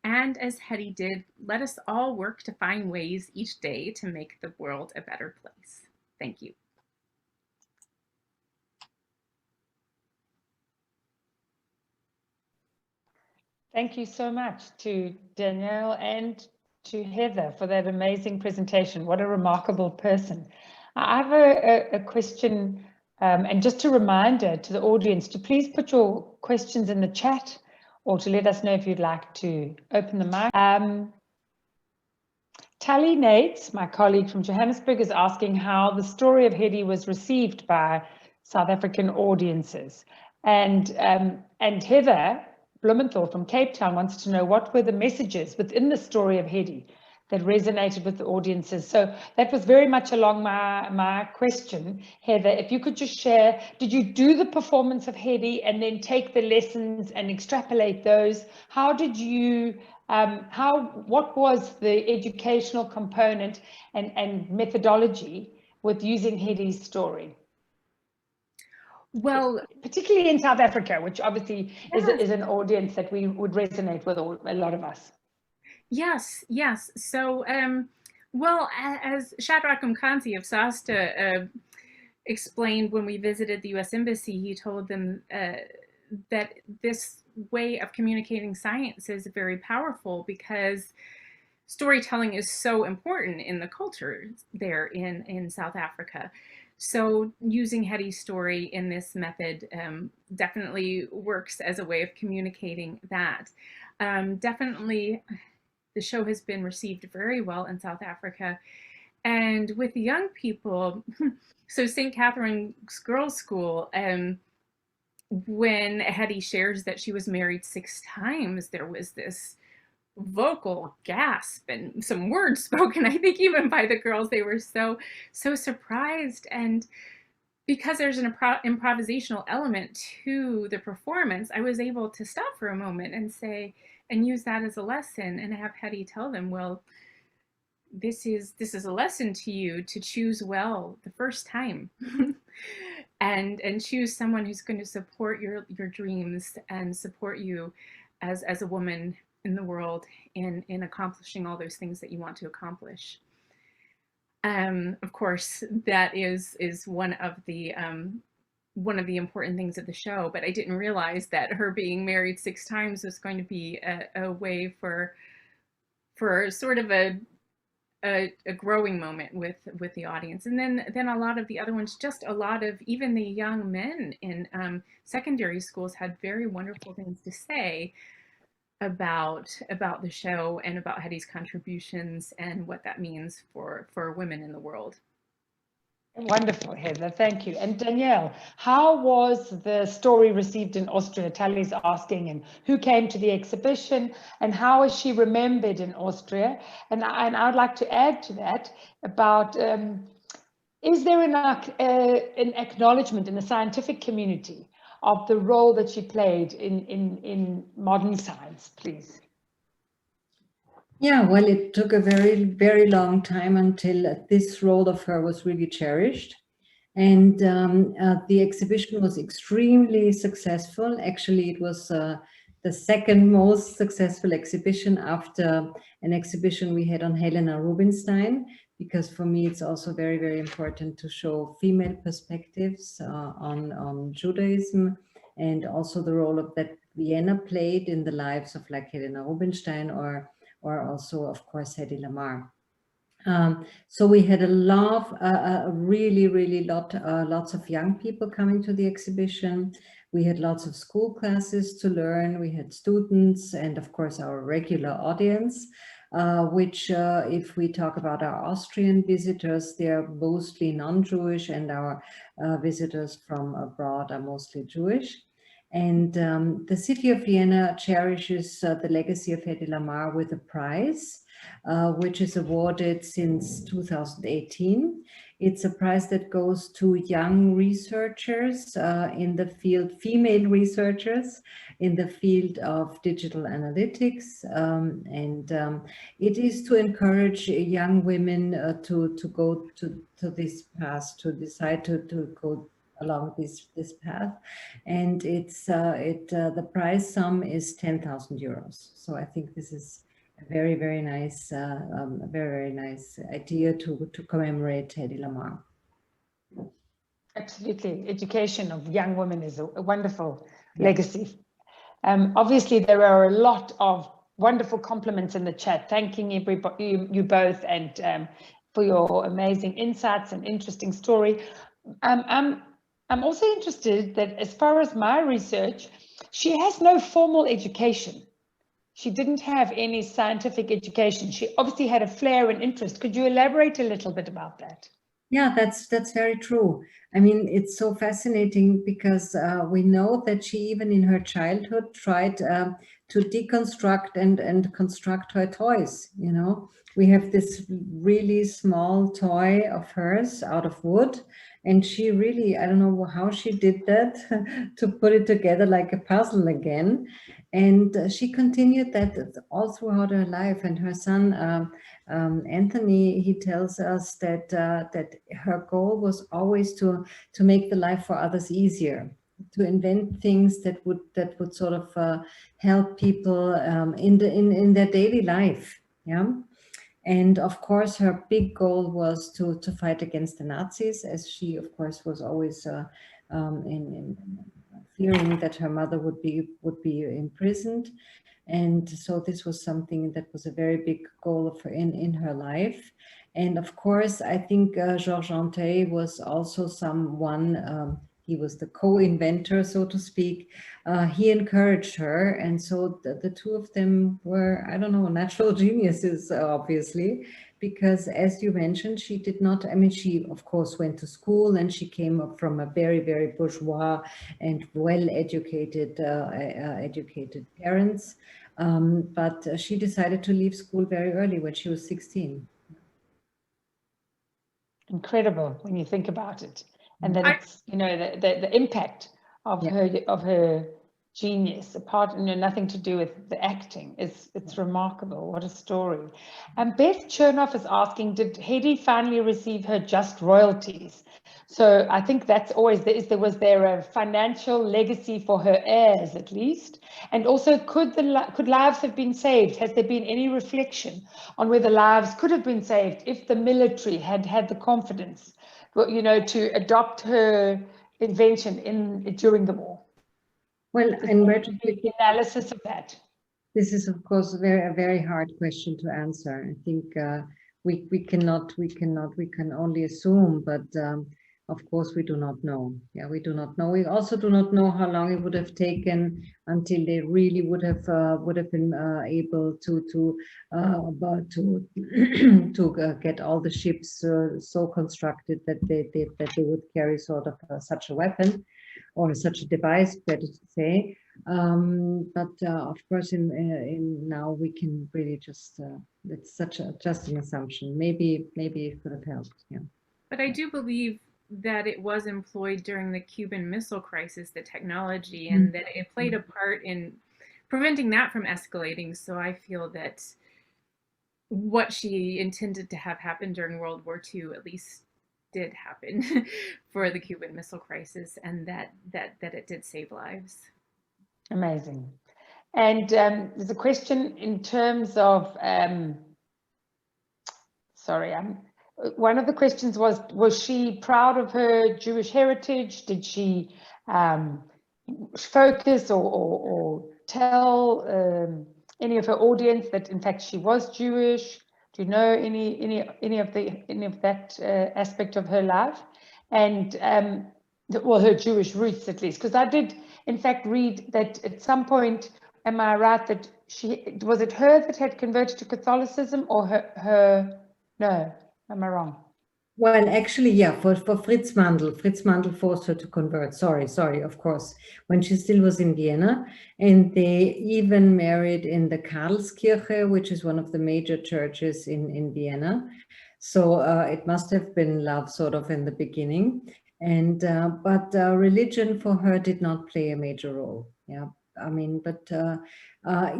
And as Hedy did, let us all work to find ways each day to make the world a better place. Thank you. Thank you so much to Danielle and to Heather for that amazing presentation. What a remarkable person. I have a question, and just a reminder to the audience to please put your questions in the chat, or to let us know if you'd like to open the mic. Tally Nates, my colleague from Johannesburg, is asking how the story of Hedy was received by South African audiences. And Heather Blumenthal from Cape Town wants to know what were the messages within the story of Hedy that resonated with the audiences. So that was very much along my question. Heather, if you could just share, did you do the performance of Hedy and then take the lessons and extrapolate those? How did you, what was the educational component and methodology with using Hedy's story? Well, particularly in South Africa, which obviously is an audience that we would resonate with, a lot of us. Yes, yes. So Well, as Shadrach Mkanzi of SASTA explained when we visited the U.S. Embassy, he told them that this way of communicating science is very powerful because storytelling is so important in the culture there in South Africa. So using Hedy's story in this method definitely works as a way of communicating that. Definitely, the show has been received very well in South Africa. And with young people, so St. Catherine's Girls' School, when Hedy shares that she was married 6 times, there was this vocal gasp and some words spoken, I think even by the girls. They were so surprised. And because there's an improvisational element to the performance, I was able to stop for a moment and say, and use that as a lesson, and have Hedy tell them, well, this is a lesson to you to choose well the first time. and choose someone who's going to support your dreams and support you as a woman in the world in accomplishing all those things that you want to accomplish. Of course, that is one of the important things of the show, but I didn't realize that her being married 6 times was going to be a way for sort of a growing moment with the audience. And then a lot of the other ones, just a lot of even the young men in secondary schools had very wonderful things to say about the show and about Hedy's contributions and what that means for women in the world. Wonderful, Heather, thank you. And Danielle, how was the story received in Austria? Tally's asking, and who came to the exhibition, and how is she remembered in Austria? And I would like to add to that about, is there an acknowledgement in the scientific community of the role that she played in modern science, please? Yeah, well, it took a very, very long time until this role of her was really cherished. And the exhibition was extremely successful. Actually, it was the second most successful exhibition after an exhibition we had on Helena Rubinstein, because for me, it's also very, very important to show female perspectives on Judaism, and also the role of that Vienna played in the lives of like Helena Rubinstein or also, of course, Hedy Lamarr. So we had really lots of young people coming to the exhibition. We had lots of school classes to learn. We had students and, of course, our regular audience, which if we talk about our Austrian visitors, they're mostly non-Jewish, and our visitors from abroad are mostly Jewish. And the city of Vienna cherishes the legacy of Hedy Lamarr with a prize, which is awarded since 2018. It's a prize that goes to young researchers in the field, female researchers in the field of digital analytics. It is to encourage young women to go to this path, to decide to go along this path. And it's the prize sum is 10,000 euros. So I think this is a very, very nice, very nice idea to commemorate Hedy Lamarr. Absolutely. Education of young women is a wonderful legacy. Obviously, there are a lot of wonderful compliments in the chat, thanking everybody, you both, and for your amazing insights and interesting story. I'm also interested that as far as my research, she has no formal education. She didn't have any scientific education. She obviously had a flair and interest. Could you elaborate a little bit about that? Yeah, that's very true. I mean, it's so fascinating because we know that she even in her childhood tried to deconstruct and construct her toys. You know, we have this really small toy of hers out of wood, and she really, I don't know how she did that to put it together like a puzzle again. And she continued that all throughout her life. And her son, Anthony, he tells us that that her goal was always to make the life for others easier, to invent things that would sort of help people in their daily life. Yeah. And of course, her big goal was to fight against the Nazis, as she, of course, was always in fearing that her mother would be imprisoned. And so this was something that was a very big goal of her in her life. And of course, I think Georges Antheil was also someone, he was the co-inventor, so to speak. He encouraged her. And so the two of them were, I don't know, natural geniuses, obviously, because as you mentioned, she did not, I mean, she of course went to school and she came up from a very, very bourgeois and well-educated educated parents. But she decided to leave school very early when she was 16. Incredible when you think about it, and that it's, you know, the impact of her genius, apart, you know, nothing to do with the acting, it's remarkable. What a story. And Beth Chernoff is asking, did Hedy finally receive her just royalties? So I think that's always was there a financial legacy for her heirs at least, and also could lives have been saved? Has there been any reflection on whether lives could have been saved if the military had had the confidence, you know, to adopt her invention during the war? Well, in retrospect, analysis of that. This is, of course, a very hard question to answer. I think we can only assume, but of course we do not know. Yeah, we do not know. We also do not know how long it would have taken until they really would have been able to get all the ships so constructed that they would carry sort of such a weapon or such a device, better to say. But of course, in now we can really just it's just an assumption. Maybe it could have helped. Yeah. But I do believe that it was employed during the Cuban Missile Crisis, the technology, and that it played a part in preventing that from escalating. So I feel that what she intended to have happen during World War II at least did happen for the Cuban Missile Crisis, and that it did save lives. Amazing. And there's a question in terms of, one of the questions was she proud of her Jewish heritage? Did she focus or tell any of her audience that in fact she was Jewish? Do you know any of that aspect of her life? And well, her Jewish roots at least, because I did in fact read that at some point, am I right that was it her that had converted to Catholicism, or her no, am I wrong? Well, actually, yeah, for Fritz Mandl forced her to convert. Sorry, of course, when she still was in Vienna, and they even married in the Karlskirche, which is one of the major churches in Vienna. So it must have been love sort of in the beginning. And but religion for her did not play a major role. Yeah, I mean, but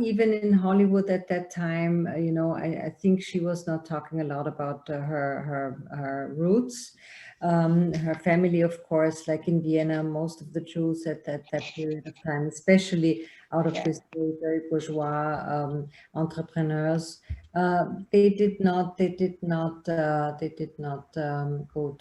even in Hollywood at that time, you know, I think she was not talking a lot about her roots. Her family, of course, like in Vienna, most of the Jews at that period of time, especially out of this very bourgeois entrepreneurs, they did not go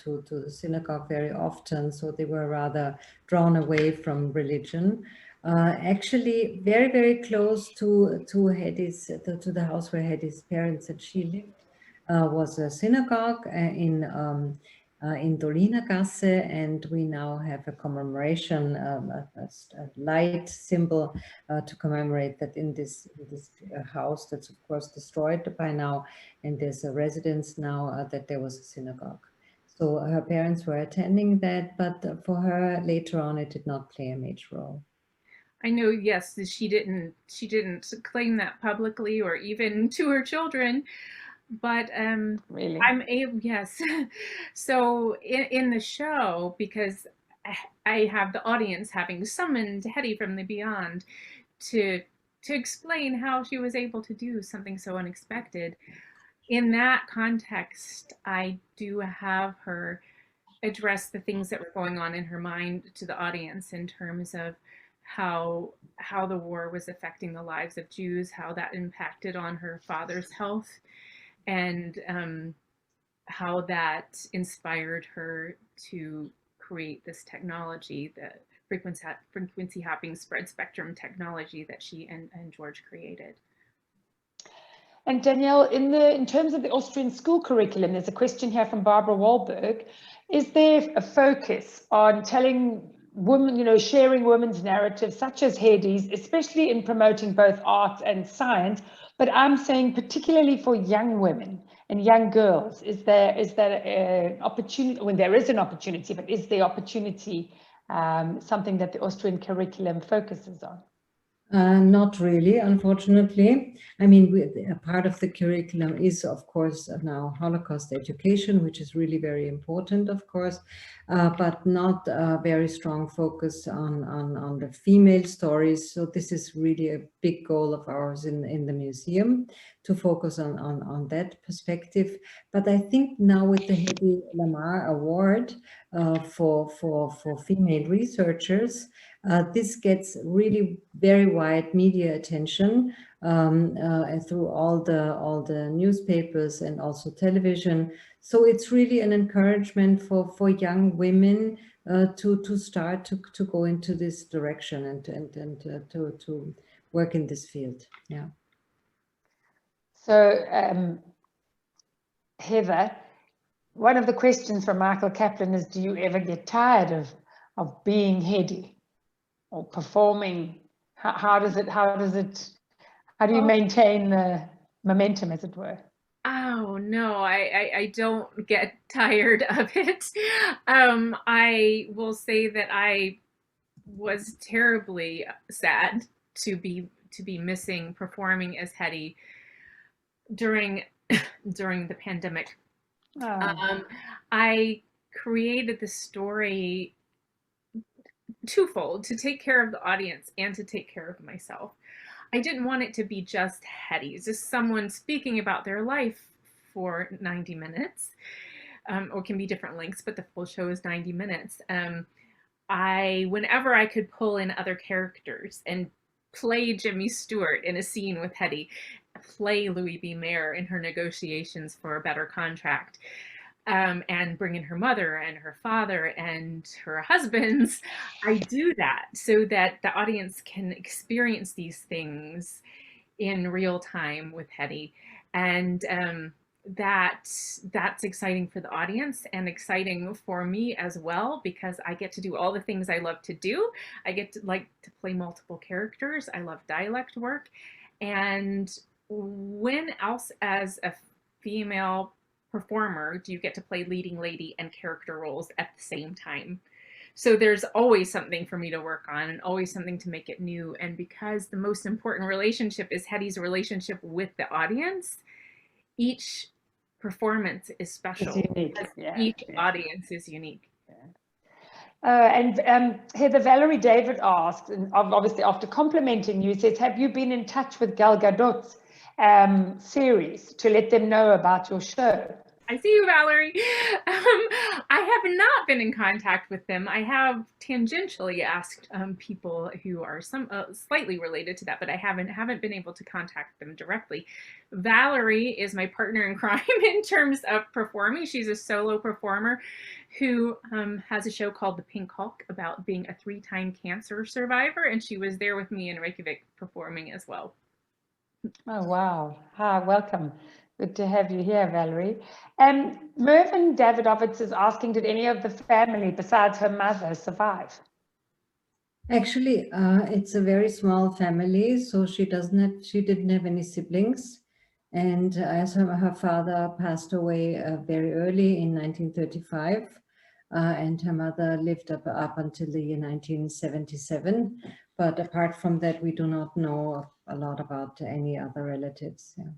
to the synagogue very often, so they were rather drawn away from religion. Actually, very, very close to the house where Hedy's parents and she lived was a synagogue in Dolina Gasse, and we now have a commemoration, a light symbol to commemorate that in this house that's of course destroyed by now, and there's a residence now that there was a synagogue. So her parents were attending that, but for her later on it did not play a major role. I know, yes, she didn't claim that publicly or even to her children, but really? I'm able, yes. So in the show, because I have the audience having summoned Hedy from the beyond to explain how she was able to do something so unexpected. In that context, I do have her address the things that were going on in her mind to the audience in terms of how the war was affecting the lives of Jews, how that impacted on her father's health, and how that inspired her to create this technology, the frequency hopping spread spectrum technology that she and George created. And Danielle, in terms of the Austrian school curriculum, there's a question here from Barbara Wahlberg. Is there a focus on telling women, you know, sharing women's narratives such as Hedy's, especially in promoting both art and science? But I'm saying particularly for young women and young girls, is there an opportunity, when there is an opportunity, but is the opportunity something that the Austrian curriculum focuses on? Not really, unfortunately. I mean, a part of the curriculum is, of course, now Holocaust education, which is really very important, of course, but not a very strong focus on the female stories. So this is really a big goal of ours in the museum, to focus on that perspective. But I think now with the Hedy Lamarr Award for female researchers, this gets really very wide media attention through all the newspapers and also television. So it's really an encouragement for young women to start to go into this direction and to work in this field. Yeah. So Heather, one of the questions from Michael Kaplan is, do you ever get tired of being Hedy or performing? How do you maintain the momentum, as it were? Oh no, I don't get tired of it. I will say that I was terribly sad to be missing performing as Hedy during the pandemic. Oh. I created the story twofold, to take care of the audience and to take care of myself. I didn't want it to be just Hedy's, just someone speaking about their life for 90 minutes, or can be different lengths, but the full show is 90 minutes. Whenever I could pull in other characters and play Jimmy Stewart in a scene with Hedy, play Louis B. Mayer in her negotiations for a better contract, and bring in her mother and her father and her husbands, I do that so that the audience can experience these things in real time with Hedy. And that's exciting for the audience and exciting for me as well, because I get to do all the things I love to do. I get to play multiple characters. I love dialect work. And when else as a female performer do you get to play leading lady and character roles at the same time? So there's always something for me to work on and always something to make it new. And because the most important relationship is Hedy's relationship with the audience, each performance is special. It's unique. Yeah, each audience is unique. And Heather, Valerie David asked, and obviously after complimenting you, says, have you been in touch with Gal Gadot's series to let them know about your show? I see you, Valerie. I have not been in contact with them. I have tangentially asked people who are slightly related to that, but I haven't been able to contact them directly. Valerie is my partner in crime in terms of performing. She's a solo performer who has a show called The Pink Hulk about being a 3-time cancer survivor, and she was there with me in Reykjavik performing as well. Oh, wow. Hi, welcome. Good to have you here, Valerie. Mervyn Davidovitz is asking, did any of the family besides her mother survive? Actually, it's a very small family, so she didn't have any siblings. And as her father passed away very early in 1935, and her mother lived up until the year 1977. But apart from that, we do not know a lot about any other relatives. Yeah.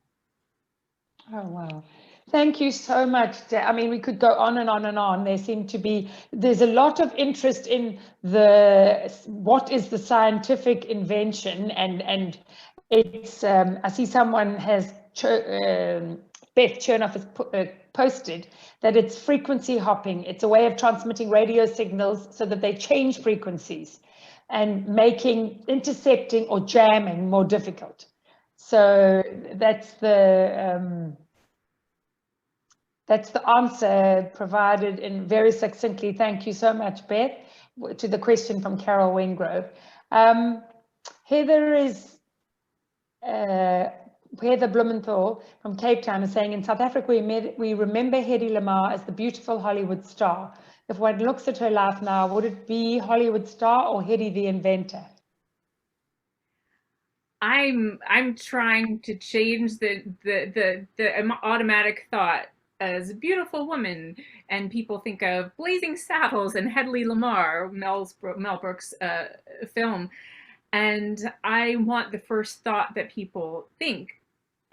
Oh, wow. Thank you so much. I mean, we could go on and on and on. There's a lot of interest in what is the scientific invention, and it's, I see someone has, Beth Chernoff has posted that it's frequency hopping. It's a way of transmitting radio signals so that they change frequencies and making intercepting or jamming more difficult. So that's the That's the answer provided in very succinctly. Thank you so much, Beth, to the question from Carol Wengrove. Heather Blumenthal from Cape Town is saying, in South Africa, we remember Hedy Lamarr as the beautiful Hollywood star. If one looks at her life now, would it be Hollywood star or Hedy the inventor? I'm trying to change the automatic thought as a beautiful woman, and people think of Blazing Saddles and Hedy Lamarr, Mel Brooks' film, and I want the first thought that people think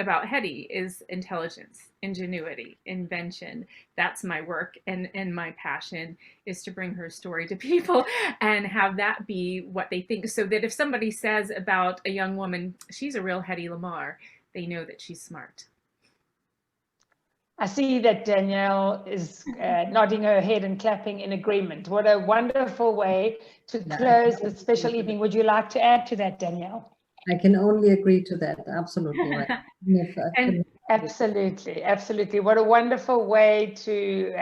about Hedy is intelligence, ingenuity, invention. That's my work, and my passion is to bring her story to people and have that be what they think, so that if somebody says about a young woman, she's a real Hedy Lamarr, they know that she's smart. I see that Danielle is nodding her head and clapping in agreement. What a wonderful way to close the special evening. Would you like to add to that, Danielle? I can only agree to that. Absolutely right. And absolutely, absolutely. What a wonderful way to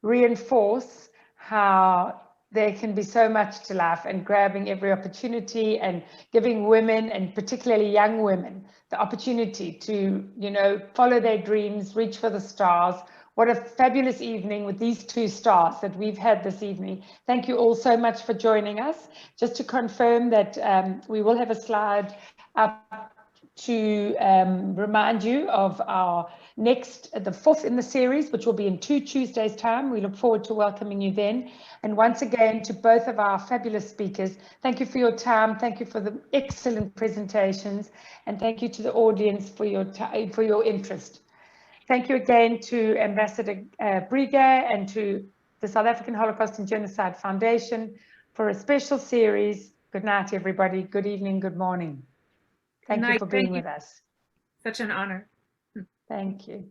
reinforce how there can be so much to life, and grabbing every opportunity and giving women, and particularly young women, the opportunity to, you know, follow their dreams, reach for the stars. What a fabulous evening with these two stars that we've had this evening. Thank you all so much for joining us. Just to confirm that we will have a slide up to remind you of our next, the 4th in the series, which will be in 2 Tuesdays' time. We look forward to welcoming you then. And once again, to both of our fabulous speakers, thank you for your time. Thank you for the excellent presentations. And thank you to the audience for your interest. Thank you again to Ambassador Brieger and to the South African Holocaust and Genocide Foundation for a special series. Good night, everybody. Good evening, good morning. Thank you for being with us. Such an honor. Thank you.